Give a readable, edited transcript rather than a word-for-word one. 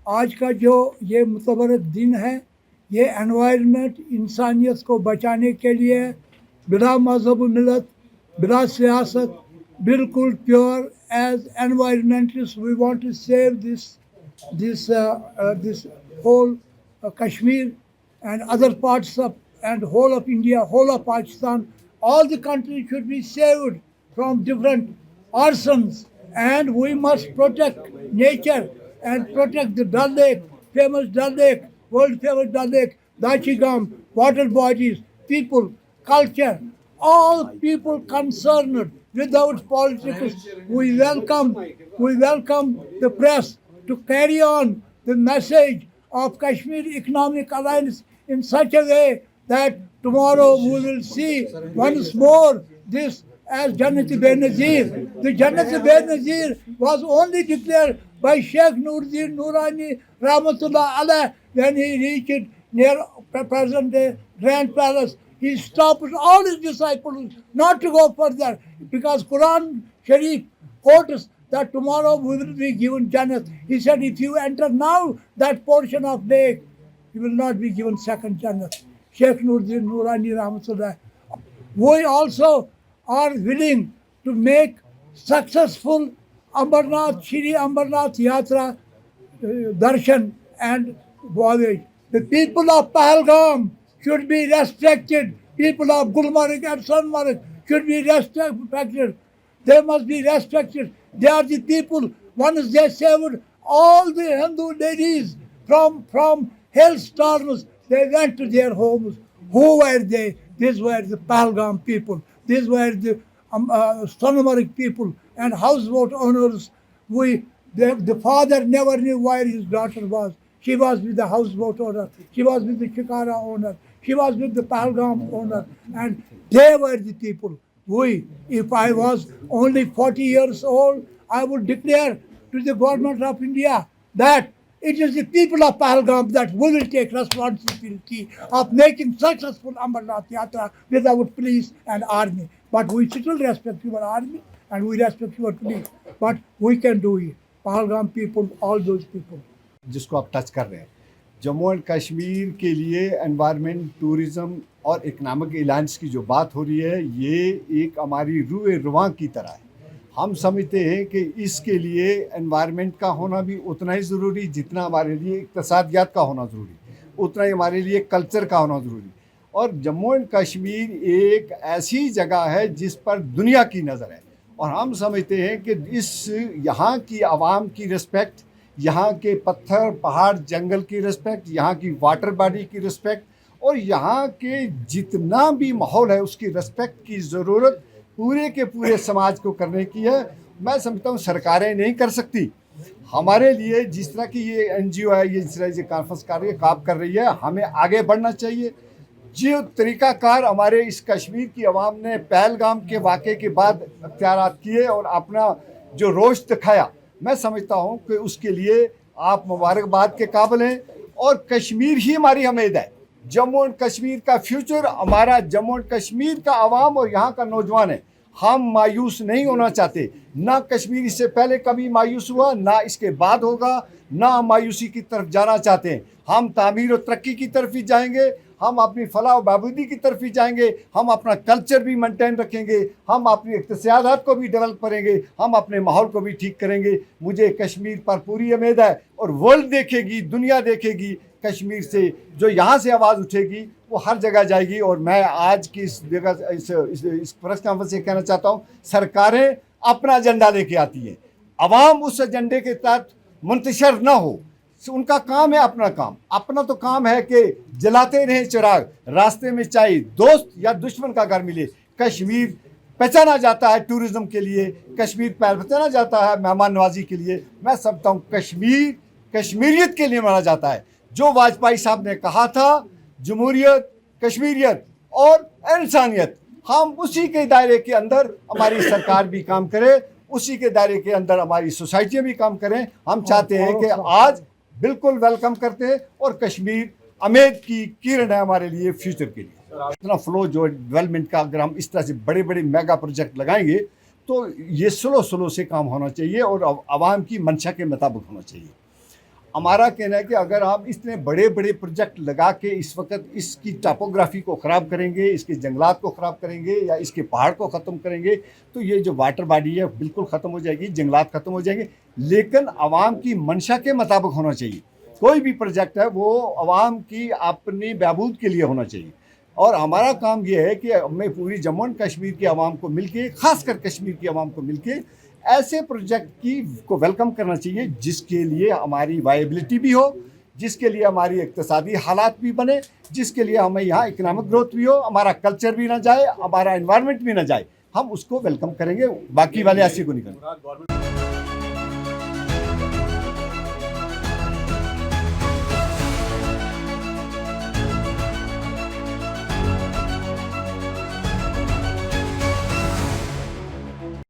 آج کا جو یہ متبرک دن ہے یہ انوائرمنٹ انسانیت کو بچانے کے لیے بلا مذہب و ملت بلا سیاست بالکل pure as environmentalist we want to save this whole Kashmir and other parts of and whole of India, whole of Pakistan, all the countries should be saved from different arsons, and we must protect nature and protect the Dal Lake, famous Dal Lake, world famous Dal Lake, Dachigam, water bodies, people, culture, all people concerned without politics. We welcome the press to carry on the message of Kashmir Economic Alliance in such a way that tomorrow we will see once more this as Jannat-e-Benazir. The Jannat-e-Benazir was only declared by Sheikh Nuruddin Noorani Rahmatullah Alayh when he reached near present-day Grand Palace. He stopped all his disciples not to go further because Quran Sharif quotes that tomorrow we will be given Jannat. He said, if you enter now that portion of lake, you will not be given second Jannat. Sheikh Nuruddin Noorani Rahmatullah. We also are willing to make successful Ambarnath, Shri Ambarnath Yatra, Darshan and voyage. The people of Pahalgam should be respected. People of Gulmarg and Sonmarg should be respected. They must be respected. They are the people, once they saved all the Hindu ladies from hailstorms, they went to their homes. Who were they? These were the Pahalgam people. These were the Sonmarg people and houseboat owners. The father never knew where his daughter was. She was with the houseboat owner. She was with the Shikara owner. She was with the Pahalgam owner. And they were the people. If I was only 40 years old, I would declare to the government of India that it is the people of Pahalgam that we will take responsibility of making successful Amarnath Yatra without police and army. But we still respect your army and we respect your police. But we can do it. Pahalgam people, all those people. جس کو آپ touch کر رہے ہیں Jammu and Kashmir کے لیے environment tourism اور economic alliance کی جو بات ہو رہی ہے یہ ایک ہماری روح رواں کی طرح ہے. ہم سمجھتے ہیں کہ اس کے لیے انوائرمنٹ کا ہونا بھی اتنا ہی ضروری جتنا ہمارے لیے اقتصادیات کا ہونا ضروری, اتنا ہی ہمارے لیے کلچر کا ہونا ضروری. اور جموں اینڈ کشمیر ایک ایسی جگہ ہے جس پر دنیا کی نظر ہے اور ہم سمجھتے ہیں کہ یہاں کی عوام کی رسپیکٹ, یہاں کے پتھر پہاڑ جنگل کی رسپیکٹ, یہاں کی واٹر باڈی کی رسپیکٹ اور یہاں کے جتنا بھی ماحول ہے اس کی رسپیکٹ کی ضرورت پورے کے پورے سماج کو کرنے کی ہے. میں سمجھتا ہوں سرکاریں نہیں کر سکتی. ہمارے لیے جس طرح کی یہ این جی او ہے, یہ جس طرح یہ کانفرنس کر رہی ہے, کام کر رہی ہے, ہمیں آگے بڑھنا چاہیے. جو طریقہ کار ہمارے اس کشمیر کی عوام نے پہلگام کے واقعے کے بعد اختیارات کیے اور اپنا جو روش دکھایا, میں سمجھتا ہوں کہ اس کے لیے آپ مبارکباد کے قابل ہیں. اور کشمیر ہی ہماری امید ہے. جموں اینڈ کشمیر کا فیوچر ہمارا جموں اینڈ کشمیر کا عوام اور یہاں کا نوجوان ہے. ہم مایوس نہیں ہونا چاہتے. نہ کشمیر اس سے پہلے کبھی مایوس ہوا, نہ اس کے بعد ہوگا, نہ ہم مایوسی کی طرف جانا چاہتے ہیں. ہم تعمیر و ترقی کی طرف ہی جائیں گے, ہم اپنی فلاح و بہبودی کی طرف ہی جائیں گے, ہم اپنا کلچر بھی مینٹین رکھیں گے, ہم اپنی اقتصادات کو بھی ڈیولپ کریں گے, ہم اپنے ماحول کو بھی ٹھیک کریں گے. مجھے کشمیر پر پوری امید ہے اور ورلڈ دیکھے گی, دنیا دیکھے گی. کشمیر سے جو یہاں سے آواز اٹھے گی وہ ہر جگہ جائے گی. اور میں آج کی اس جگہ اس پریس کانفرنس سے کہنا چاہتا ہوں, سرکاریں اپنا ایجنڈا لے کے آتی ہیں, عوام اس ایجنڈے کے تحت منتشر نہ ہو. ان کا کام ہے اپنا کام. اپنا تو کام ہے کہ جلاتے رہیں چراغ, راستے میں چاہے دوست یا دشمن کا گھر ملے. کشمیر پہچانا جاتا ہے ٹورزم کے لیے, کشمیر پہچانا جاتا ہے مہمان نوازی کے لیے. میں سمجھتا ہوں کشمیر کشمیریت کے لیے مانا جاتا ہے. جو واجپئی صاحب نے کہا تھا, جمہوریت, کشمیریت اور انسانیت, ہم اسی کے دائرے کے اندر ہماری سرکار بھی کام کرے, اسی کے دائرے کے اندر ہماری سوسائٹیاں بھی کام کریں. ہم چاہتے ہیں کہ آج بالکل ویلکم کرتے ہیں اور کشمیر امید کی کرن ہے ہمارے لیے فیوچر کے لیے. اتنا فلو جو ڈیولپمنٹ کا اگر ہم اس طرح سے بڑے بڑے میگا پروجیکٹ لگائیں گے تو یہ سلو سے کام ہونا چاہیے اور عوام کی منشا کے مطابق ہونا چاہیے. ہمارا کہنا ہے کہ اگر آپ اتنے بڑے بڑے پروجیکٹ لگا کے اس وقت اس کی ٹاپوگرافی کو خراب کریں گے، اس کے جنگلات کو خراب کریں گے یا اس کے پہاڑ کو ختم کریں گے تو یہ جو واٹر باڈی ہے بالکل ختم ہو جائے گی، جنگلات ختم ہو جائیں گے. لیکن عوام کی منشا کے مطابق ہونا چاہیے. کوئی بھی پروجیکٹ ہے وہ عوام کی اپنی بہبود کے لیے ہونا چاہیے. اور ہمارا کام یہ ہے کہ ہمیں پوری جموں اینڈ کشمیر کی عوام کو مل کے، خاص کر کشمیر کی عوام کو مل کے ایسے پروجیکٹ کو ویلکم کرنا چاہیے جس کے لیے ہماری وائبلٹی بھی ہو، جس کے لیے ہماری اقتصادی حالات بھی بنے، جس کے لیے ہمیں یہاں اکنامک گروتھ بھی ہو، ہمارا کلچر بھی نہ جائے، ہمارا انوائرمنٹ بھی نہ جائے. ہم اس کو ویلکم کریں گے، باقی والے ایسے کو نہیں کریں گے.